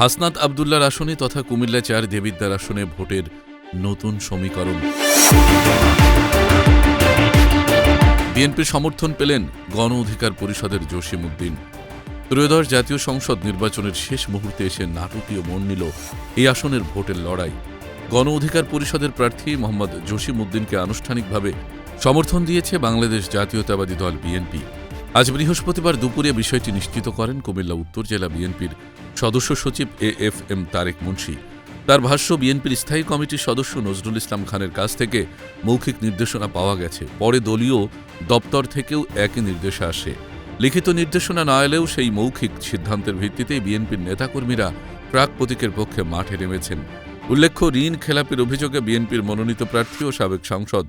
হাসনাত আবদুল্লাহর আসনে তথা কুমিল্লা ৪ দেবিদ্বার আসনে ভোটের নতুন সমীকরণ। বিএনপির সমর্থন পেলেন গণ অধিকার পরিষদের জসিম উদ্দিন। ত্রয়োদশ জাতীয় সংসদ নির্বাচনের শেষ মুহূর্তে এসে নাটকীয় মোড় নিল এই আসনের ভোটের লড়াই। গণ অধিকার পরিষদের প্রার্থী মোহাম্মদ জসিম উদ্দিনকে আনুষ্ঠানিকভাবে সমর্থন দিয়েছে বাংলাদেশ জাতীয়তাবাদী দল বিএনপি। আজ বৃহস্পতিবার দুপুরে বিষয়টি নিশ্চিত করেন কুমিল্লা উত্তর জেলা বিএনপির সদস্য সচিব AFM তারেক মুন্সি। তার ভাষ্য, বিএনপির স্থায়ী কমিটির সদস্য নজরুল ইসলাম খানের কাছ থেকে মৌখিক নির্দেশনা পাওয়া গেছে। পরে দলীয় দপ্তর থেকেও একই নির্দেশ আসে। লিখিত নির্দেশনা না এলেও সেই মৌখিক সিদ্ধান্তের ভিত্তিতেই বিএনপির নেতাকর্মীরা প্রাক প্রতীকের পক্ষে মাঠে নেমেছেন। উল্লেখ্য, ঋণ খেলাপির অভিযোগে বিএনপির মনোনীত প্রার্থী ও সাবেক সাংসদ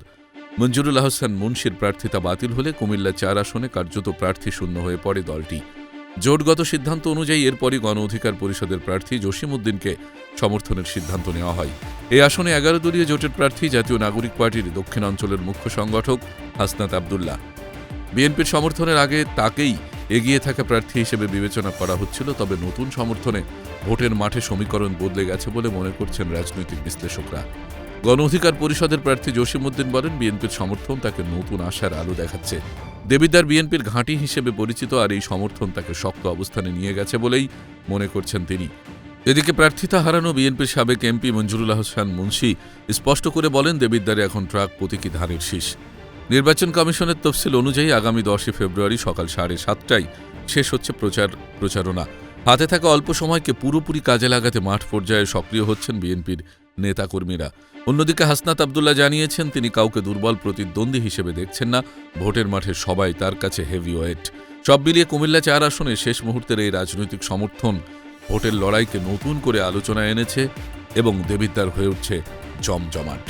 মঞ্জুরুল আহসান মুন্সির প্রার্থিতা বাতিল হলে কুমিল্লা ৪ আসনে কার্যত প্রার্থী শূন্য হয়ে পড়ে দলটি। জোটগত সিদ্ধান্ত অনুযায়ী এরপরই গণ অধিকার পরিষদের প্রার্থী জসিম উদ্দিনকে সমর্থনের সিদ্ধান্ত নেওয়া হয়। এই আসনে ১১ দলীয় জোটের প্রার্থী জাতীয় নাগরিক পার্টির দক্ষিণ অঞ্চলের মুখ্য সংগঠক হাসনাত আবদুল্লাহ। বিএনপির সমর্থনের আগে তাকেই এগিয়ে থাকা প্রার্থী হিসেবে বিবেচনা করা হচ্ছিল, তবে নতুন সমর্থনে ভোটের মাঠে সমীকরণ বদলে গেছে বলে মনে করছেন রাজনৈতিক বিশ্লেষকরা। গণ অধিকার পরিষদের প্রার্থী জসিম উদ্দিন বলেন, বিএনপির সমর্থন তাকে নতুন আশার আলো দেখাচ্ছে। দেবিদ্বার বিএনপির ঘাঁটি হিসেবে পরিচিত, আর এই সমর্থন তাকে শক্ত অবস্থানে নিয়ে গেছে বলেই মনে করছেন তিনি। এদিকে প্রার্থিতা হারানো বিএনপির সাবেক এমপি মঞ্জুরুল আহসান মুন্সি স্পষ্ট করে বলেন, দেবিদ্বারে এখন ট্রাক প্রতীকী ধানের শীষ। নির্বাচন কমিশনের তফসিল অনুযায়ী আগামী 10 ফেব্রুয়ারি সকাল 7:30টায় শেষ হচ্ছে প্রচারণা। হাতে থাকা অল্প সময়কে পুরোপুরি কাজে লাগাতে মাঠ পর্যায়ে সক্রিয় হচ্ছেন বিএনপির নেতাকর্মীরা। অন্যদিকে হাসনাত আবদুল্লাহ জানিয়েছেন, তিনি কাউকে দুর্বল প্রতিদ্বন্দ্বী হিসেবে দেখছেন না। ভোটের মাঠে সবাই তার কাছে হেভিওয়েট। সব মিলিয়ে কুমিল্লা ৪ আসনে শেষ মুহূর্তের এই রাজনৈতিক সমর্থন ভোটের লড়াইকে নতুন করে আলোচনায় এনেছে এবং দেবিদ্বার হয়ে উঠছে জমজমাট।